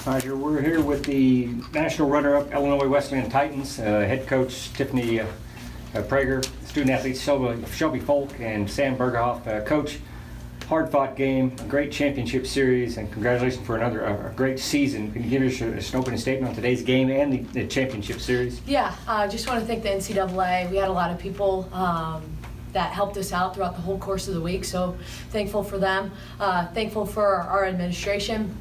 Roger, we're here with the national runner-up Illinois Wesleyan Titans, head coach Tiffany Prager, student athletes Shelby Folk and Sam Berghoff. Coach, hard-fought game, a great championship series, and congratulations for another great season. Can you give us an opening statement on today's game and the championship series? Yeah, I just want to thank the NCAA. We had a lot of people that helped us out throughout the whole course of the week, so thankful for them. Thankful for our administration.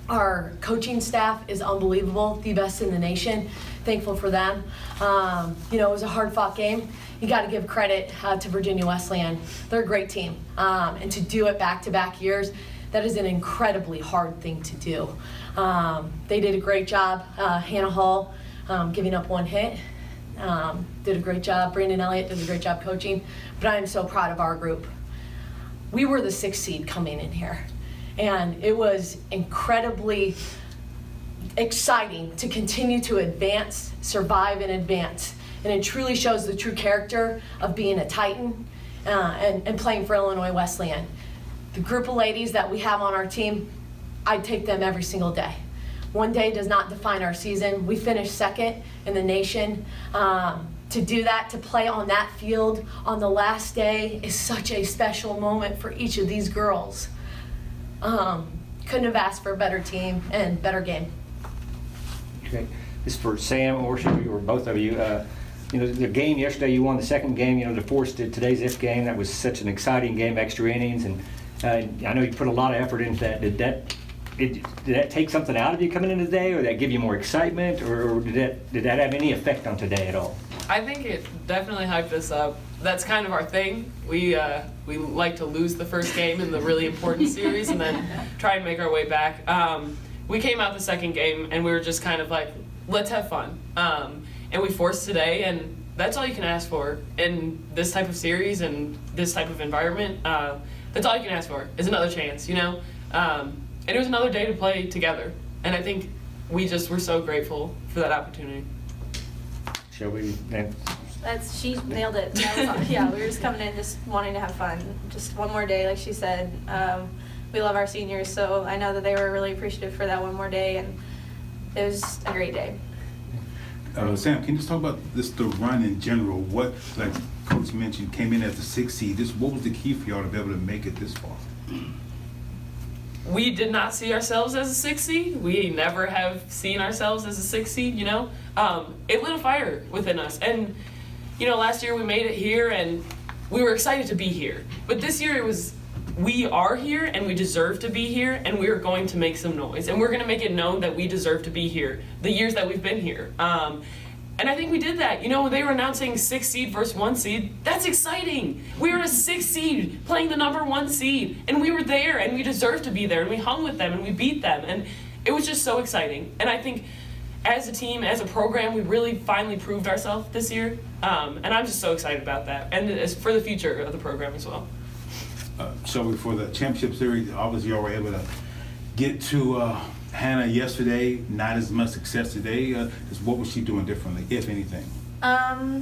Our coaching staff is unbelievable, the best in the nation. Thankful for them. It was a hard-fought game. You got to give credit to Virginia Wesleyan. They're a great team, and to do it back-to-back years, that is an incredibly hard thing to do. They did a great job. Hannah Hall giving up one hit. Did a great job. Brandon Elliott did a great job coaching. But I am so proud of our group. We were the 6th seed coming in here. And it was incredibly exciting to continue to advance, survive, and advance. And it truly shows the true character of being a Titan and playing for Illinois Wesleyan. The group of ladies that we have on our team, I take them every single day. One day does not define our season. We finished 2nd in the nation. To do that, to play on that field on the last day is such a special moment for each of these girls. Couldn't have asked for a better team and better game. Okay, this is for Sam or Shelby or both of you. The game yesterday, you won the second game. To force today's IF game, that was such an exciting game, extra innings, and I know you put a lot of effort into that. Did that take something out of you coming in today, or did that give you more excitement, or did that have any effect on today at all? I think it definitely hyped us up. That's kind of our thing. We like to lose the first game in the really important series and then try and make our way back. We came out the second game and we were just kind of like, let's have fun. And we forced today, and that's all you can ask for in this type of series and this type of environment. That's all you can ask for is another chance, And it was another day to play together. And I think we just were so grateful for that opportunity. Shelby, She nailed it. Yeah, we were just coming in just wanting to have fun. Just one more day, like she said. We love our seniors, so I know that they were really appreciative for that one more day, and it was a great day. Sam, can you just talk about the run in general? What, like Coach mentioned, came in as the 6th seed. What was the key for y'all to be able to make it this far? We did not see ourselves as a 6th seed. We never have seen ourselves as a 6th seed, It lit a fire within us. And, last year we made it here and we were excited to be here. But this year it was, we are here and we deserve to be here, and we are going to make some noise. And we're going to make it known that we deserve to be here the years that we've been here. And I think we did that. When they were announcing 6th seed versus 1 seed, that's exciting. We were a 6th seed playing the number 1 seed, and we were there, and we deserved to be there, and we hung with them, and we beat them, and it was just so exciting. And I think as a team, as a program, we really finally proved ourselves this year, and I'm just so excited about that, and it's for the future of the program as well. Shelby, for the championship series, obviously you all were able to get to Hannah yesterday, not as much success today. What was she doing differently, if anything? I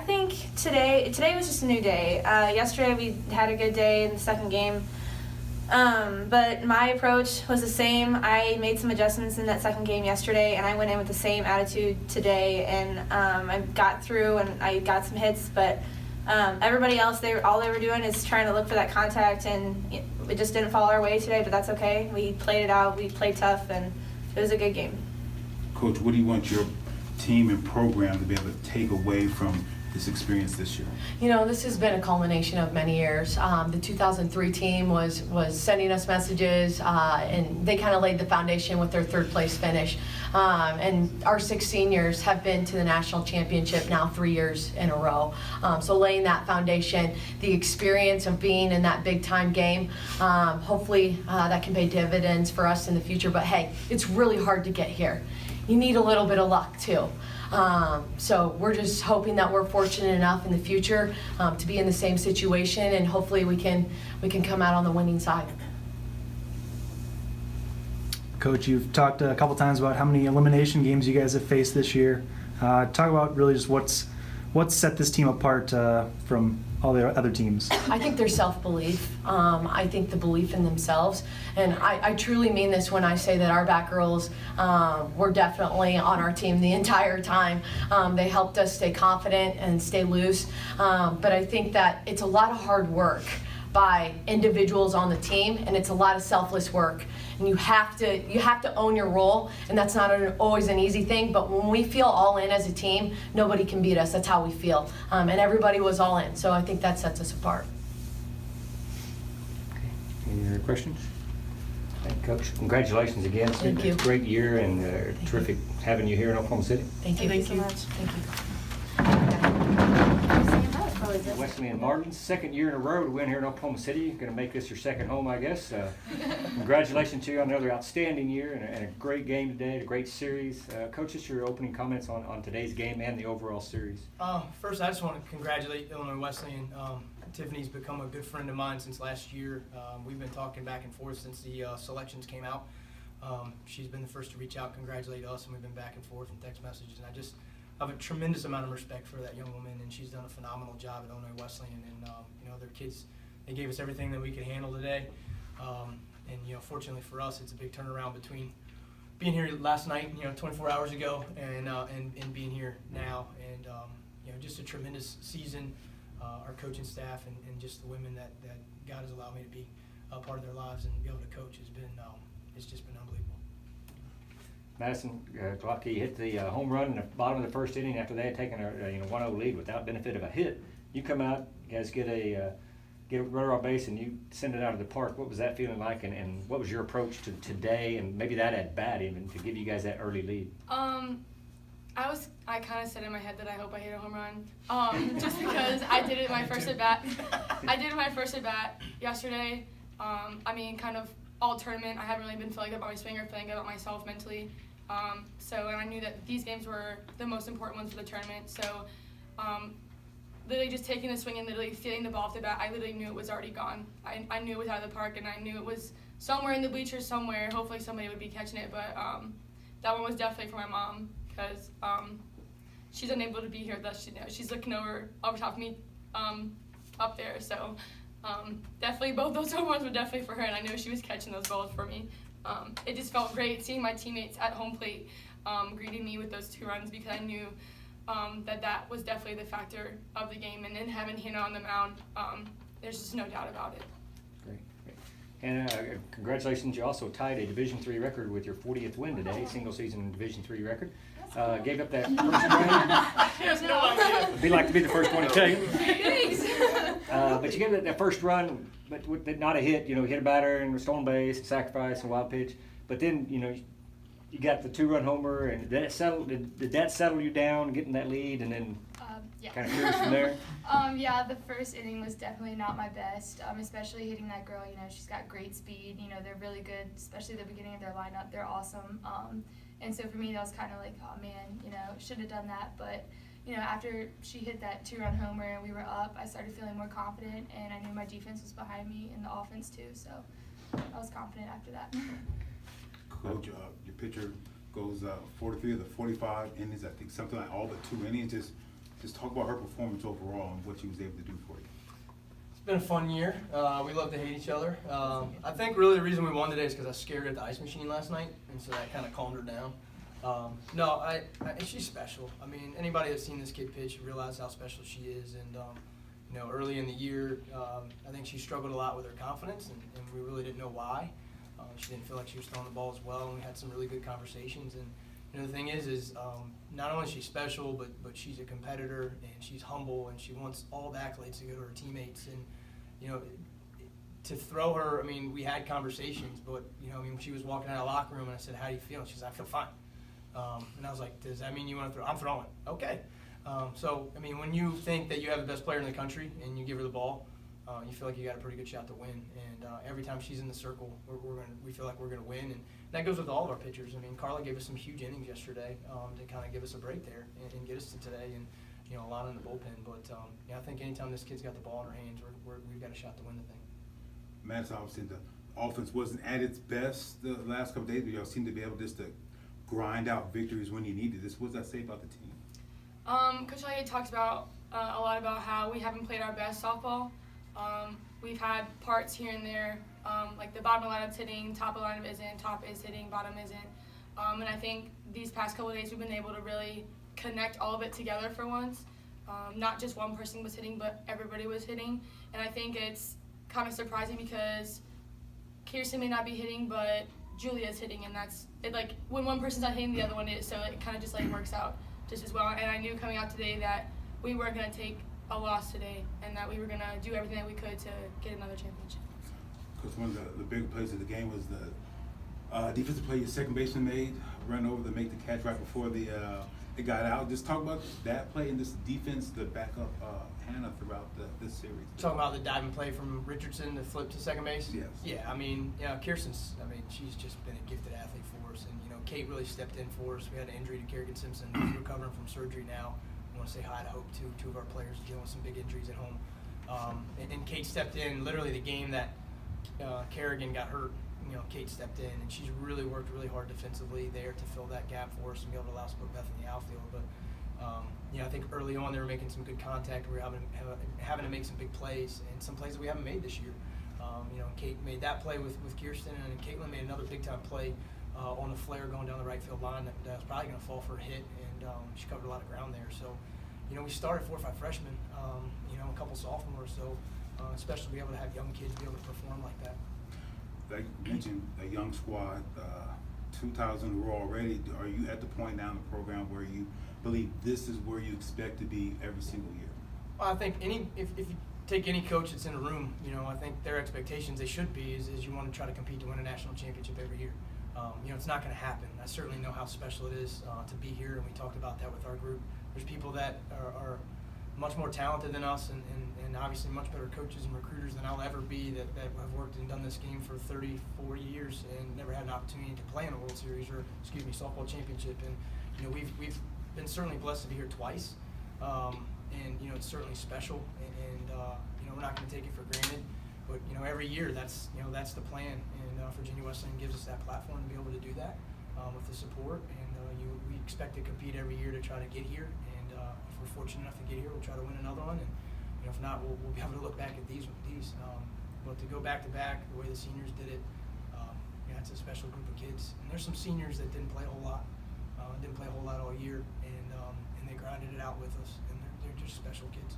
think today was just a new day. Yesterday we had a good day in the second game. But my approach was the same. I made some adjustments in that second game yesterday, and I went in with the same attitude today, and I got through and I got some hits, but everybody else, all they were doing is trying to look for that contact, and it just didn't fall our way today, but that's okay. We played it out, we played tough, and it was a good game. Coach, what do you want your team and program to be able to take away from this experience this year? This has been a culmination of many years. The 2003 team was sending us messages, and they kind of laid the foundation with their 3rd place finish. And our 6 seniors have been to the national championship now 3 years in a row. So laying that foundation, the experience of being in that big time game, hopefully that can pay dividends for us in the future. But hey, it's really hard to get here. You need a little bit of luck too. So we're just hoping that we're fortunate enough in the future to be in the same situation, and hopefully we can come out on the winning side. Coach, you've talked a couple times about how many elimination games you guys have faced this year. Talk about really just what's set this team apart from all the other teams? I think their self-belief. I think the belief in themselves. And I truly mean this when I say that our back girls were definitely on our team the entire time. They helped us stay confident and stay loose. But I think that it's a lot of hard work by individuals on the team, and it's a lot of selfless work. And you have to own your role, and that's not always an easy thing, but when we feel all in as a team, nobody can beat us. That's how we feel. And everybody was all in, so I think that sets us apart. Any other questions? Thank you, Coach. Congratulations again. Thank you. It's a great year and terrific having you here in Oklahoma City. Thank you. Thank you. so much. Thank you. Wesley and Martin's second year in a row to win here in Oklahoma City. Going to make this your second home, I guess. Congratulations to you on another outstanding year and a great game today, a great series. Coach, just your opening comments on today's game and the overall series. First, I just want to congratulate Illinois Wesleyan. Tiffany's become a good friend of mine since last year. We've been talking back and forth since the selections came out. She's been the first to reach out, congratulate us, and we've been back and forth in text messages. And I have a tremendous amount of respect for that young woman, and she's done a phenomenal job at Illinois Wesleyan. And their kids, they gave us everything that we could handle today. And fortunately for us, it's a big turnaround between being here last night, 24 hours ago, and being here now. And just a tremendous season. Our coaching staff and just the women that God has allowed me to be a part of their lives and be able to coach has been it's just been unbelievable. Madison Glocke hit the home run in the bottom of the first inning after they had taken a 1-0 lead without benefit of a hit. You come out, you guys get a runner on base, and you send it out of the park. What was that feeling like, and what was your approach to today, and maybe that at bat even to give you guys that early lead? I kind of said in my head that I hope I hit a home run, just because I did it in my first at bat. I did it in my first at bat yesterday. Kind of all tournament, I haven't really been feeling good about my swing or feeling good about myself mentally. And I knew that these games were the most important ones for the tournament. So, literally just taking the swing and literally feeling the ball off the bat, I literally knew it was already gone. I knew it was out of the park, and I knew it was somewhere in the bleachers somewhere. Hopefully somebody would be catching it, but that one was definitely for my mom, because she's unable to be here. She's looking over top of me up there. So definitely both those home runs were definitely for her, and I knew she was catching those balls for me. It just felt great seeing my teammates at home plate greeting me with those 2 runs, because I knew that was definitely the factor of the game. And then having Hannah on the mound, there's just no doubt about it. Great. And congratulations, you also tied a Division III record with your 40th win today, single season Division III record. Gave up that first run. She has no idea. It'd be like to be the first one to tell you. Thanks. But you gave it that first run, but with not a hit. Hit a batter and stolen base, sacrifice, and wild pitch. But then you got the 2-run homer, and did that settle you down, getting that lead, and then Yeah. kind of cruise from there? Yeah, the first inning was definitely not my best, especially hitting that girl. She's got great speed. They're really good, especially the beginning of their lineup. They're awesome. And so for me, that was kind of like, oh man, should have done that. But, after she hit that 2-run homer and we were up, I started feeling more confident, and I knew my defense was behind me and the offense too. So I was confident after that. Coach, your pitcher goes 43 of the 45 innings, I think something like all but 2 innings. Just talk about her performance overall and what she was able to do for you. It's been a fun year. We love to hate each other. I think really the reason we won today is because I scared her at the ice machine last night, and so that kind of calmed her down. She's special. Anybody that's seen this kid pitch realizes how special she is. And early in the year, I think she struggled a lot with her confidence, and we really didn't know why. She didn't feel like she was throwing the ball as well, and we had some really good conversations. And the thing is not only is she special, but she's a competitor, and she's humble, and she wants all the accolades to go to her teammates. And to throw her, we had conversations, but when she was walking out of the locker room, and I said, "How do you feel?" And she said, "I feel fine." And I was like, "Does that mean you want to throw?" "I'm throwing." "Okay." When you think that you have the best player in the country and you give her the ball, you feel like you got a pretty good shot to win. And every time she's in the circle, we feel like we're going to win. And that goes with all of our pitchers. Carla gave us some huge innings yesterday to kind of give us a break there and get us to today, and a lot in the bullpen. But I think anytime this kid's got the ball in her hands, we've got a shot to win the thing. Madison, obviously the offense wasn't at its best the last couple of days, but y'all seem to be able just to grind out victories when you needed this. What does that say about the team? Coach Elliott talks about a lot about how we haven't played our best softball. We've had parts here and there, like the bottom of the lineup's hitting, top of the lineup isn't, top is hitting, bottom isn't. And I think these past couple of days we've been able to really connect all of it together for once. Not just one person was hitting, but everybody was hitting. And I think it's kind of surprising because Kirsten may not be hitting, but Julia's hitting, and that's it. Like when one person's not hitting, the other one is. So it kind of just like works out just as well. And I knew coming out today that we weren't going to take a loss today, and that we were going to do everything that we could to get another championship. Because one of the big plays of the game was the defensive play your second baseman made, run over to make the catch right before it got out. Just talk about that play and this defense to back up Hannah throughout this series. Talking about the diving play from Richardson to flip to second base? Yes. Yeah, I mean, Kirsten's, she's just been a gifted athlete for us. And, Kate really stepped in for us. We had an injury to Kerrigan Simpson, who's recovering from surgery now. I want to say hi to Hope, too. Two of our players dealing with some big injuries at home. And Kate stepped in literally the game that Kerrigan got hurt. Kate stepped in, and she's really worked really hard defensively there to fill that gap for us and be able to allow us to put Beth in the outfield. But I think early on they were making some good contact. We were having to make some big plays, and some plays that we haven't made this year. Kate made that play with Kirsten, and then Caitlin made another big time play on the flare going down the right field line that was probably going to fall for a hit, and she covered a lot of ground there. So, we started 4 or 5 freshmen, a couple sophomores. So, especially to be able to have young kids be able to perform like that. Like you mentioned, a young squad, 2,000 were already. Are you at the point now in the program where you believe this is where you expect to be every single year? Well, I think if you take any coach that's in a room, I think their expectations, they should be, is you want to try to compete to win a national championship every year. It's not going to happen. I certainly know how special it is to be here, and we talked about that with our group. There's people that are much more talented than us and obviously much better coaches and recruiters than I'll ever be that have worked and done this game for 30, 40 years and never had an opportunity to play in a World Series or, softball championship. And, we've been certainly blessed to be here twice. And, it's certainly special. And we're not going to take it for granted. But, every year that's the plan. And Virginia Wesleyan gives us that platform to be able to do that with the support. And we expect to compete every year to try to get here. And if we're fortunate enough to get here, we'll try to win another one. And if not, we'll be able to look back at these. But to go back to back, the way the seniors did it, it's a special group of kids. And there's some seniors that didn't play a whole lot, all year, and they grinded it out with us. And they're just special kids.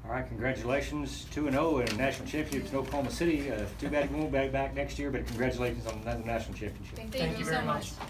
All right, congratulations, 2-0 and national championships in Oklahoma City. Too bad you won't be back next year, but congratulations on another national championship. Thank you very so much. much.